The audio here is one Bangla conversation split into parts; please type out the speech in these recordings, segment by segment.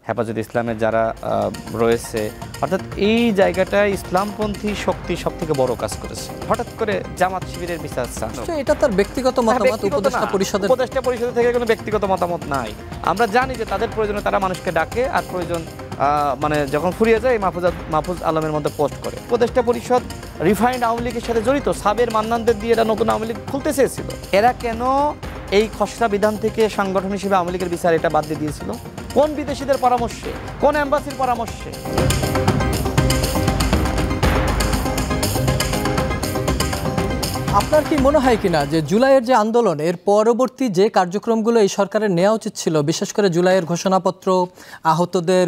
হেফাজতে ইসলামের যারা রয়েছে, অর্থাৎ এই জায়গাটায় ইসলামপন্থী শক্তি সবথেকে বড় কাজ করেছে। হঠাৎ করে জামাত শিবিরের বিচার চান, এটা তার ব্যক্তিগত মতামত, উপদেষ্টা পরিষদের থেকে কোনো ব্যক্তিগত মতামত নাই। আমরা জানি যে তাদের প্রয়োজনে তারা মানুষকে ডাকে, আর প্রয়োজন মানে যখন ফুরিয়ে যায় মাহফুজ আলমের মধ্যে পোস্ট করে। উপদেষ্টা পরিষদ রিফাইন্ড আওয়ামী লীগের সাথে জড়িত, সাবের মান্নানদের দিয়ে এরা নতুন আওয়ামী লীগ খুলতে চেয়েছিল। এরা কেন এই খসড়া বিধান থেকে সংগঠন হিসেবে আওয়ামী লীগের বিচার এটা বাদ দিয়ে দিয়েছিল? কোন বিদেশিদের পরামর্শে, কোন এম্বাসির পরামর্শে? আপনার কি মনে হয় কিনা যে জুলাইয়ের যে আন্দোলন, এর পরবর্তী যে কার্যক্রমগুলো এই সরকারের নেওয়া উচিত ছিল, বিশেষ করে জুলাইয়ের ঘোষণাপত্র, আহতদের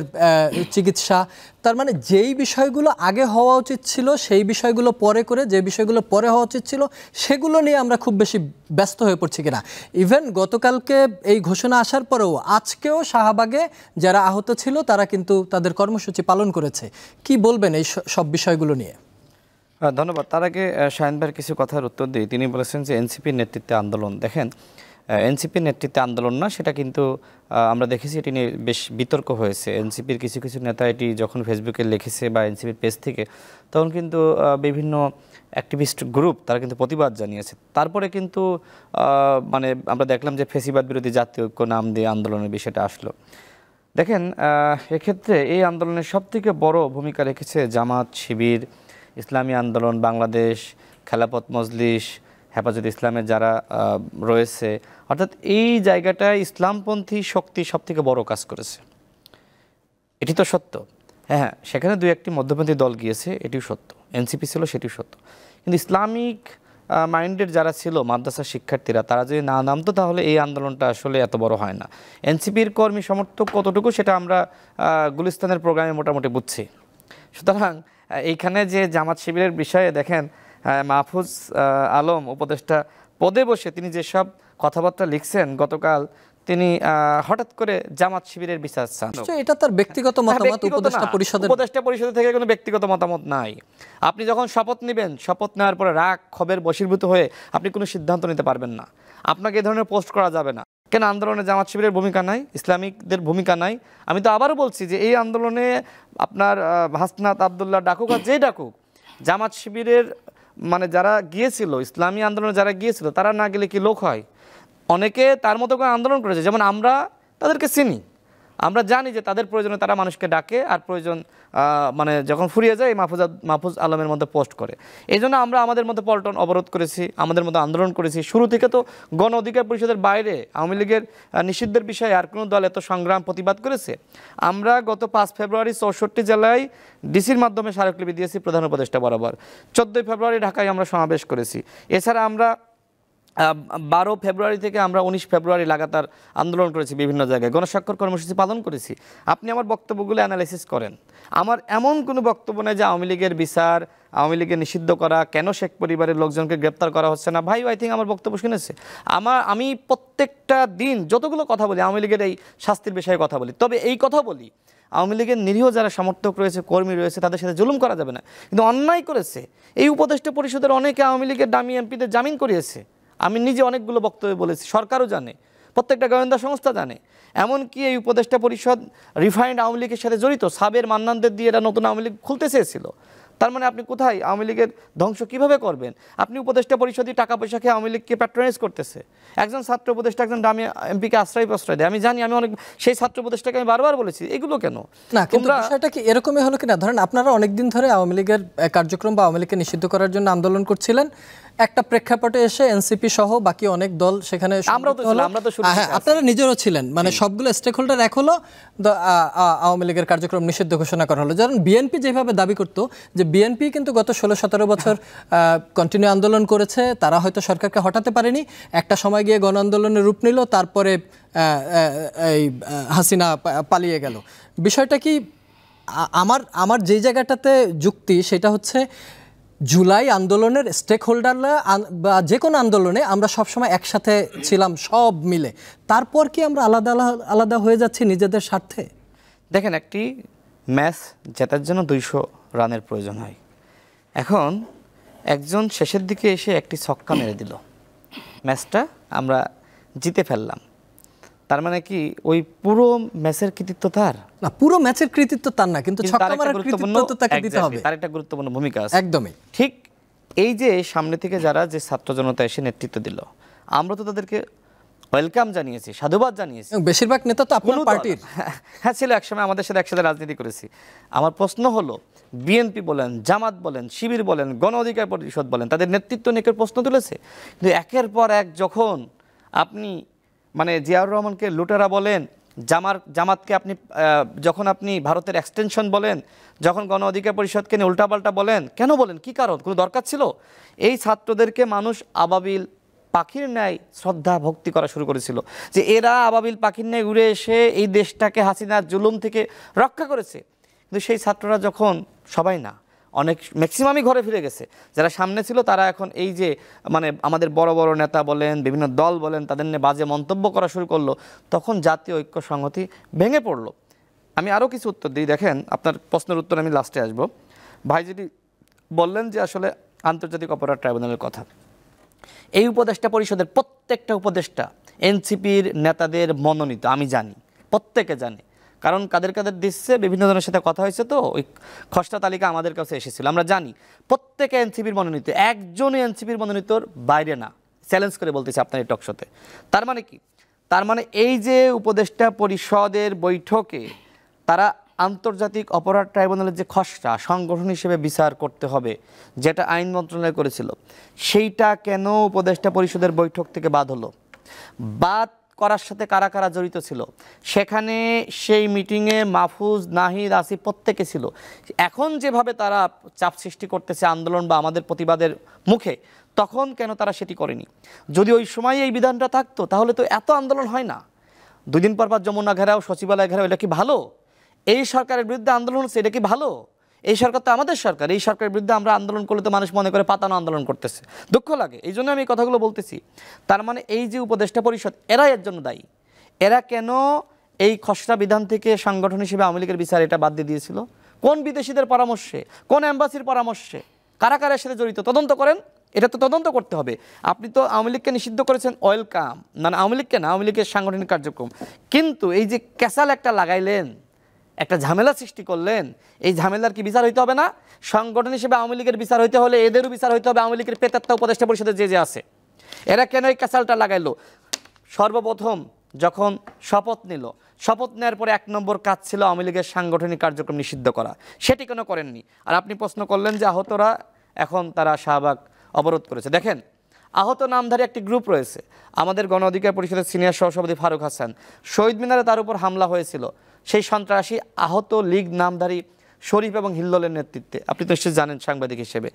চিকিৎসা, তার মানে যেই বিষয়গুলো আগে হওয়া উচিত ছিল সেই বিষয়গুলো পরে করে, যে বিষয়গুলো পরে হওয়া উচিত ছিল সেগুলো নিয়ে আমরা খুব বেশি ব্যস্ত হয়ে পড়ছি কিনা? ইভেন গতকালকে এই ঘোষণা আসার পরেও আজকেও শাহবাগে যারা আহত ছিল তারা কিন্তু তাদের কর্মসূচি পালন করেছে। কি বলবেন এই সব বিষয়গুলো নিয়ে? ধন্যবাদ। তার আগে শাহিন ভাইয়ের কিছু কথার উত্তর দিই। তিনি বলেছেন যে এনসিপির নেতৃত্বে আন্দোলন। দেখেন, এনসিপির নেতৃত্বে আন্দোলন না, সেটা কিন্তু আমরা দেখেছি এটি নিয়ে বেশ বিতর্ক হয়েছে। এনসিপির কিছু কিছু নেতা এটি যখন ফেসবুকে লিখেছে বা এনসিপির পেজ থেকে, তখন কিন্তু বিভিন্ন অ্যাক্টিভিস্ট গ্রুপ তারা কিন্তু প্রতিবাদ জানিয়েছে। তারপরে কিন্তু মানে আমরা দেখলাম যে ফেসিবাদ বিরোধী জাতীয় ঐক্য নাম দিয়ে আন্দোলনের বিষয়টা আসলো। দেখেন, এক্ষেত্রে এই আন্দোলনের সবথেকে বড় ভূমিকা রেখেছে জামাত, শিবির, ইসলামী আন্দোলন বাংলাদেশ, খেলাফত মজলিস, হেফাজতে ইসলামের যারা রয়েছে, অর্থাৎ এই জায়গাটায় ইসলামপন্থী শক্তি সবথেকে বড় কাজ করেছে। এটি তো সত্য। হ্যাঁ, সেখানে দুই একটি মধ্যপন্থী দল গিয়েছে, এটিও সত্য। এনসিপি ছিল, সেটিও সত্য। কিন্তু ইসলামিক মাইন্ডের যারা ছিল, মাদ্রাসা শিক্ষার্থীরা, তারা যদি না নামতো তাহলে এই আন্দোলনটা আসলে এত বড় হয় না। এনসিপির কর্মী সমর্থক কতটুকু সেটা আমরা গুলিস্তানের প্রোগ্রামে মোটামুটি বুঝছি। সুতরাং এইখানে যে জামাত শিবিরের বিষয়ে দেখেন, মাহফুজ আলম উপদেষ্টা পদে বসে তিনি যেসব কথাবার্তা লিখছেন গতকাল, তিনি হঠাৎ করে জামাত শিবিরের বিচার চান। এটা তার ব্যক্তিগত মতামত, উপদেষ্টা পরিষদের থেকে কোনো ব্যক্তিগত মতামত নাই। আপনি যখন শপথ নেবেন, শপথ নেওয়ার পরে রাগ ক্ষোভের বশীভূত হয়ে আপনি কোনো সিদ্ধান্ত নিতে পারবেন না। আপনাকে এই ধরনের পোস্ট করা যাবে না। কেন আন্দোলনে জামাত শিবিরের ভূমিকা নাই, ইসলামিকদের ভূমিকা নাই? আমি তো আবারও বলছি যে এই আন্দোলনে আপনার হাসনাত আবদুল্লাহ ডাকুক আর যেই ডাকুক, জামাত শিবিরের মানে যারা গিয়েছিল, ইসলামী আন্দোলনে যারা গিয়েছিল, তারা না গেলে কি লোক হয়? অনেকে তার মতো করে আন্দোলন করেছে, যেমন আমরা তাদেরকে চিনি, আমরা জানি যে তাদের প্রয়োজনে তারা মানুষকে ডাকে, আর প্রয়োজন মানে যখন ফুরিয়ে যায় মাহফুজ আলমের মধ্যে পোস্ট করে। এই জন্য আমরা আমাদের মধ্যে পল্টন অবরোধ করেছি, আমাদের মধ্যে আন্দোলন করেছি। শুরু থেকে তো গণ অধিকার পরিষদের বাইরে আওয়ামী লীগের নিষিদ্ধের বিষয়ে আর কোনো দল এত সংগ্রাম প্রতিবাদ করেছে? আমরা গত 5 ফেব্রুয়ারি 64 জেলায় ডিসির মাধ্যমে স্মারকলিপি দিয়েছি প্রধান উপদেষ্টা বরাবর। 14 ফেব্রুয়ারি ঢাকায় আমরা সমাবেশ করেছি। এছাড়া আমরা 12 ফেব্রুয়ারি থেকে আমরা 19 ফেব্রুয়ারি লাগাতার আন্দোলন করেছি, বিভিন্ন জায়গায় গণস্বাক্ষর কর্মসূচি পালন করেছি। আপনি আমার বক্তব্যগুলো অ্যানালাইসিস করেন, আমার এমন কোনো বক্তব্য নেই যে আওয়ামী লীগের বিচার, আওয়ামী লীগের নিষিদ্ধ করা, কেন শেখ পরিবারের লোকজনকে গ্রেপ্তার করা হচ্ছে না। ভাই, আই থিঙ্ক আমার বক্তব্য শুনেছে। আমি প্রত্যেকটা দিন যতগুলো কথা বলি আওয়ামী লীগের এই শাস্তির বিষয়ে কথা বলি। তবে এই কথা বলি, আওয়ামী লীগের নিরীহ যারা সমর্থক রয়েছে, কর্মী রয়েছে, তাদের সাথে জুলুম করা যাবে না। কিন্তু অন্যায় করেছে এই উপদেষ্টা পরিষদের অনেকে আওয়ামী লীগের দামি এমপিদের জামিন করিয়েছে। আমি নিজে অনেকগুলো বক্তব্য বলেছি, সরকারও জানে, প্রত্যেকটা গোয়েন্দা সংস্থা জানে। এমনকি এই উপদেষ্টা পরিষদ রিফাইন্ড আওয়ামী লীগের সাথে জড়িত, সাবের মান্নানদের দিয়ে এরা নতুন আওয়ামী লীগ খুলতে চেয়েছিল। তার মানে আপনি কোথায় আওয়ামী লীগের ধ্বংস কীভাবে করবেন? আপনি উপদেষ্টা পরিষদই টাকা পয়সা খেয়ে আওয়ামী লীগকে প্যাট্রোনাইজ করতেছে। একজন ছাত্র উপদেষ্টা একজন দামি এমপিকে আশ্রয় প্রশ্রয় দেয়, আমি জানি। আমি অনেক সেই ছাত্র উপদেষ্টাকে আমি বারবার বলেছি এগুলো কেন না, কিন্তু বিষয়টা কি এরকমই হলো কিনা? ধরেন আপনারা অনেকদিন ধরে আওয়ামী লীগের কার্যক্রম বা আওয়ামী লীগকে নিষিদ্ধ করার জন্য আন্দোলন করছিলেন, একটা প্রেক্ষাপটে এসে এনসিপি সহ বাকি অনেক দল সেখানে, আপনারা নিজেরও ছিলেন, মানে সবগুলো স্টেক হোল্ডার এক হলো, আওয়ামী লীগের কার্যক্রম নিষিদ্ধ ঘোষণা করা হলো। যেমন বিএনপি যেভাবে দাবি করতো যে বিএনপি কিন্তু গত 16-17 বছর কন্টিনিউ আন্দোলন করেছে, তারা হয়তো সরকারকে হটাতে পারেনি, একটা সময় গিয়ে গণ আন্দোলনের রূপ নিল, তারপরে এই হাসিনা পালিয়ে গেল। বিষয়টা কি, আমার যেই জায়গাটাতে যুক্তি সেটা হচ্ছে জুলাই আন্দোলনের স্টেক হোল্ডাররা বা যে কোনো আন্দোলনে আমরা সবসময় একসাথে ছিলাম সব মিলে, তারপর কি আমরা আলাদা আলাদা হয়ে যাচ্ছি নিজেদের স্বার্থে? দেখেন, একটি ম্যাচ জেতার জন্য 200 রানের প্রয়োজন হয়। এখন একজন শেষের দিকে এসে একটি ছক্কা মেরে দিল, ম্যাচটা আমরা জিতে ফেললাম। তার মানে কি ওই পুরো ম্যাচের কৃতিত্ব তার? না, পুরো ম্যাচের কৃতিত্ব তার না, কিন্তু ছক্কা মারার কৃতিত্ব তো তাকে দিতে হবে। তার একটা গুরুত্বপূর্ণ ভূমিকা আছে। একদমই ঠিক এই যে সামনে থেকে যারা যে ছাত্র জনতা এসে নেতৃত্ব দিল, আমরা তো তাদেরকে ওয়েলকাম জানিয়েছি, সাধুবাদ জানিয়েছি। বেশিরভাগ নেতা তো আপনার পার্টির। হ্যাঁ ছিল, একসময় আমাদের সাথে একসাথে রাজনীতি করেছি। আমার প্রশ্ন হলো, বিএনপি বলেন, জামাত বলেন, শিবির বলেন, গণ অধিকার পরিষদ বলেন, তাদের নেতৃত্ব নিয়ে প্রশ্ন তুলেছে। কিন্তু একের পর এক যখন আপনি মানে জিয়াউর রহমানকে লুটেরা বলেন, জামাতকে আপনি যখন আপনি ভারতের এক্সটেনশন বলেন, যখন গণ অধিকার পরিষদকে নিয়ে উল্টাপাল্টা বলেন, কেন বলেন? কি কারণ? কোনো দরকার ছিল? এই ছাত্রদেরকে মানুষ আবাবিল পাখির ন্যায় শ্রদ্ধা ভক্তি করা শুরু করেছিল, যে এরা আবাবিল পাখির ন্যায় উড়ে এসে এই দেশটাকে হাসিনার জুলুম থেকে রক্ষা করেছে। কিন্তু সেই ছাত্ররা যখন, সবাই না, অনেক ম্যাক্সিমামই ঘরে ফিরে গেছে, যারা সামনে ছিল তারা এখন এই যে মানে আমাদের বড় বড় নেতা বলেন, বিভিন্ন দল বলেন, তাদের নিয়ে বাজে মন্তব্য করা শুরু করলো, তখন জাতীয় ঐক্য সংহতি ভেঙে পড়লো। আমি আরও কিছু উত্তর দিই, দেখেন আপনার প্রশ্নের উত্তর আমি লাস্টে আসবো। ভাই যদি বললেন যে আসলে আন্তর্জাতিক অপরাধ ট্রাইব্যুনালের কথা, এই উপদেষ্টা পরিষদের প্রত্যেকটা উপদেষ্টা এনসিপির নেতাদের মনোনীত, আমি জানি, প্রত্যেকে জানে, কারণ কাদের কাদের দিচ্ছে, বিভিন্ন জনের সাথে কথা হয়েছে, তো ওই খসড়া তালিকা আমাদের কাছে এসেছিল, আমরা জানি প্রত্যেকে এনসিপির মনোনীত, একজনই এনসিপির মনোনীতর বাইরে না। চ্যালেঞ্জ করে বলতেছি আপনার এই টকশোতে। তার মানে কি? তার মানে এই যে উপদেষ্টা পরিষদের বৈঠকে তারা আন্তর্জাতিক অপরাধ ট্রাইব্যুনালের যে খসড়া সংগঠন হিসেবে বিচার করতে হবে, যেটা আইন মন্ত্রণালয় করেছিল, সেইটা কেন উপদেষ্টা পরিষদের বৈঠক থেকে বাদ হলো? বাদ করার সাথে কারা কারা জড়িত ছিল? সেখানে সেই মিটিংয়ে মাহফুজ, নাহিদ, আসিফ প্রত্যেকে ছিল। এখন যেভাবে তারা চাপ সৃষ্টি করতেছে আন্দোলন বা আমাদের প্রতিবাদের মুখে, তখন কেন তারা সেটি করেনি? যদি ওই সময় এই বিধানটা থাকতো তাহলে তো এত আন্দোলন হয় না। 2 দিন পর যমুনা ঘেরাও, সচিবালয় ঘেরাও, এটা কি ভালো? এই সরকারের বিরুদ্ধে আন্দোলন হচ্ছে, এটা কি ভালো? এই সরকার তো আমাদের সরকার, এই সরকারের বিরুদ্ধে আমরা আন্দোলন করলে তো মানুষ মনে করে পাতানো আন্দোলন করতেছে, দুঃখ লাগে। এই জন্য আমি এই কথাগুলো বলতেছি। তার মানে এই যে উপদেষ্টা পরিষদ, এরা এর জন্য দায়ী। এরা কেন এই খসড়া বিধান থেকে সংগঠন হিসেবে আওয়ামী লীগের বিচার এটা বাদ দিয়ে দিয়েছিল? কোন বিদেশিদের পরামর্শে, কোন অ্যাম্বাসির পরামর্শে, কারা কারা সাথে জড়িত? তদন্ত করেন, এটা তো তদন্ত করতে হবে। আপনি তো আওয়ামী লীগকে নিষিদ্ধ করেছেন, ওয়েলকাম, মানে আওয়ামী লীগকে না, আওয়ামী লীগের সাংগঠনিক কার্যক্রম, কিন্তু এই যে ক্যাসাল একটা লাগাইলেন, একটা ঝামেলা সৃষ্টি করলেন, এই ঝামেলার কি বিচার হইতে হবে না? সংগঠন হিসেবে আওয়ামী লীগের বিচার হইতে হলে এদেরও বিচার হইতে হবে, আওয়ামী লীগের প্রেতাত্মা উপদেষ্টা পরিষদে যে যে আছে। এরা কেন এই ক্যাসালটা লাগাইলো? সর্বপ্রথম যখন শপথ নিল, শপথ নেওয়ার পরে 1 নম্বর কাজ ছিল আওয়ামী লীগের সাংগঠনিক কার্যক্রম নিষিদ্ধ করা, সেটি কেন করেননি? আর আপনি প্রশ্ন করলেন যে আহতরা এখন তারা শাহবাগ অবরোধ করেছে। দেখেন, আহত নামধারী একটি গ্রুপ রয়েছে, আমাদের গণ অধিকার পরিষদের সিনিয়র সহসভাপতি ফারুক হাসান, শহীদ মিনারে তার উপর হামলা হয়েছিল, সেই সন্ত্রাসী আহত লীগ নামধারী শরীফ এবং হিল্লোলের নেতৃত্বে, আপনি তো নিশ্চয়ই জানেন সাংবাদিক হিসেবে,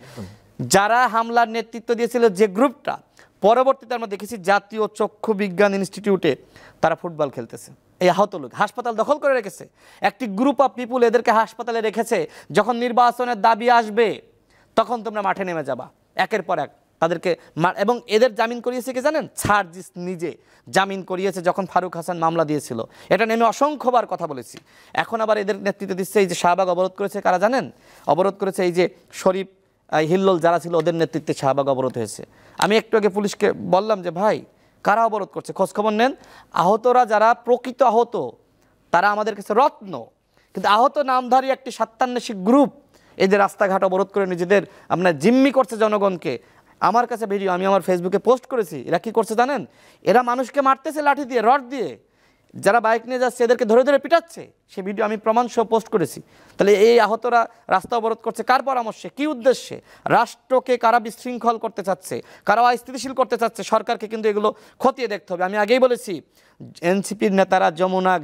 যারা হামলার নেতৃত্ব দিয়েছিল যে গ্রুপটা, পরবর্তীতে আমরা দেখেছি জাতীয় চক্ষু বিজ্ঞান ইনস্টিটিউটে তারা ফুটবল খেলতেছে। এই আহত লোক হাসপাতাল দখল করে রেখেছে, একটি গ্রুপ অফ পিপুল এদেরকে হাসপাতালে রেখেছে। যখন নির্বাচনের দাবি আসবে তখন তোমরা মাঠে নেমে যাবা, একের পর এক তাদেরকে। এবং এদের জামিন করিয়েছে কি জানেন? সার্জিস নিজে জামিন করিয়েছে যখন ফারুক হাসান মামলা দিয়েছিল। এটা নেমে অসংখ্যবার কথা বলেছি। এখন আবার এদের নেতৃত্ব দিচ্ছে এই যে শাহবাগ অবরোধ করেছে, কারা জানেন? অবরোধ করেছে এই যে শরীফ, হিল্লোল যারা ছিল ওদের নেতৃত্বে শাহবাগ অবরোধ হয়েছে। আমি একটু আগে পুলিশকে বললাম যে ভাই কারা অবরোধ করছে, খোঁজখবর নেন। আহতরা যারা প্রকৃত আহত তারা আমাদের কাছে রত্ন, কিন্তু আহত নামধারী একটি স্বার্থান্বেষী গ্রুপ এই যে রাস্তাঘাট অবরোধ করে নিজেদের আপনার জিম্মি করছে জনগণকে। আমার কাছে ভিডিও আমি আমার ফেসবুকে পোস্ট করেছি। এরা কি করছে জানেন? এরা মানুষকে মারতেছে লাঠি দিয়ে, রড দিয়ে, যারা বাইক নিয়ে যাচ্ছে এদেরকে ধরে ধরে পিটাচ্ছে। সেই ভিডিও আমি প্রমাণ সহ পোস্ট করেছি। তাহলে এই আহতরা রাস্তা অবরোধ করছে কার পরামর্শে, কি উদ্দেশ্যে? রাষ্ট্রকে কারা বিশৃঙ্খল করতে চাচ্ছে, কারা অস্থিতিশীল করতে চাচ্ছে, সরকারকে কিন্তু এগুলো খতিয়ে দেখতে হবে। আমি আগেই বলেছি এনসিপির নেতারা যমুনা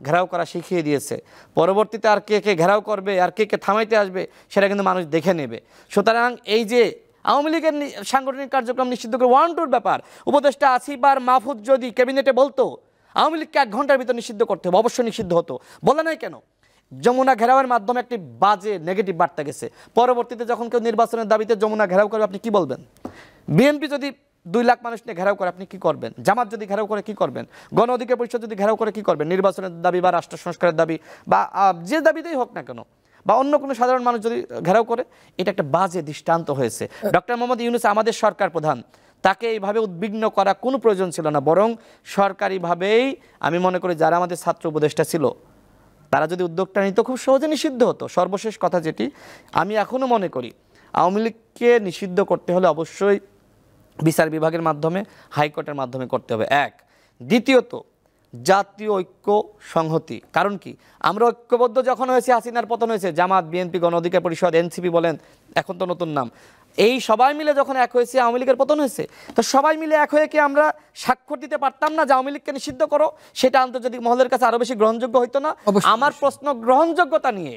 ঘেরাও করা শিখিয়ে দিয়েছে। পরবর্তীতে আর কে কে ঘেরাও করবে, আর কে কে থামাইতে আসবে, সেটা কিন্তু মানুষ দেখে নেবে। সুতরাং এই যে আওয়ামী লীগের সাংগঠনিক কার্যক্রম নিষিদ্ধ করে 1-2 ব্যাপার, উপদেষ্টা আসিফ আর মাহফুজ যদি ক্যাবিনেটে বলতো আওয়ামী লীগকে 1 ঘন্টার ভিতর নিষিদ্ধ করতে হবে, অবশ্যই নিষিদ্ধ হতো। বলে নাই কেন? যমুনা ঘেরাওয়ের মাধ্যমে একটি বাজে নেগেটিভ বার্তা গেছে। পরবর্তীতে যখন কেউ নির্বাচনের দাবিতে যমুনা ঘেরাও করবে আপনি কি বলবেন? বিএনপি যদি 2 লাখ মানুষ নিয়ে ঘেরাও করে আপনি কি করবেন? জামাত যদি ঘেরাও করে কি করবেন? গণ অধিকার পরিষদ যদি ঘেরাও করে কি করবেন? নির্বাচনের দাবি বা রাষ্ট্র সংস্কারের দাবি বা যে দাবিতেই হোক না কেন, বা অন্য কোনো সাধারণ মানুষ যদি ঘেরাও করে, এটা একটা বাজে দৃষ্টান্ত হয়েছে। ডক্টর মোহাম্মদ ইউনূস আমাদের সরকার প্রধান, তাকে এইভাবে উদ্বিগ্ন করা কোনো প্রয়োজন ছিল না, বরং সরকারিভাবেই আমি মনে করি যারা আমাদের ছাত্র উপদেষ্টা ছিল তারা যদি উদ্যোগটা নিত খুব সহজে নিষিদ্ধ হতো। সর্বশেষ কথা যেটি আমি এখনও মনে করি, আওয়ামী লীগকে নিষিদ্ধ করতে হলে অবশ্যই বিচার বিভাগের মাধ্যমে, হাইকোর্টের মাধ্যমে করতে হবে, এক। দ্বিতীয়ত জাতীয় ঐক্য সংহতি। কারণ কি, আমরা ঐক্যবদ্ধ যখন হয়েছে, হাসিনার পতন হয়েছে, জামাত, বিএনপি, গণ অধিকার পরিষদ, এনসিপি বলেন, এখন তো নতুন নাম, এই সবাই মিলে যখন এক হয়েছে আওয়ামী লীগের পতন হয়েছে, তো সবাই মিলে এক হয়ে কি আমরা স্বাক্ষর দিতে পারতাম না যে আওয়ামী লীগকে নিষিদ্ধ করো? সেটা আন্তর্জাতিক মহলের কাছে আরো বেশি গ্রহণযোগ্য হইতো না? আমার প্রশ্ন গ্রহণযোগ্যতা নিয়ে।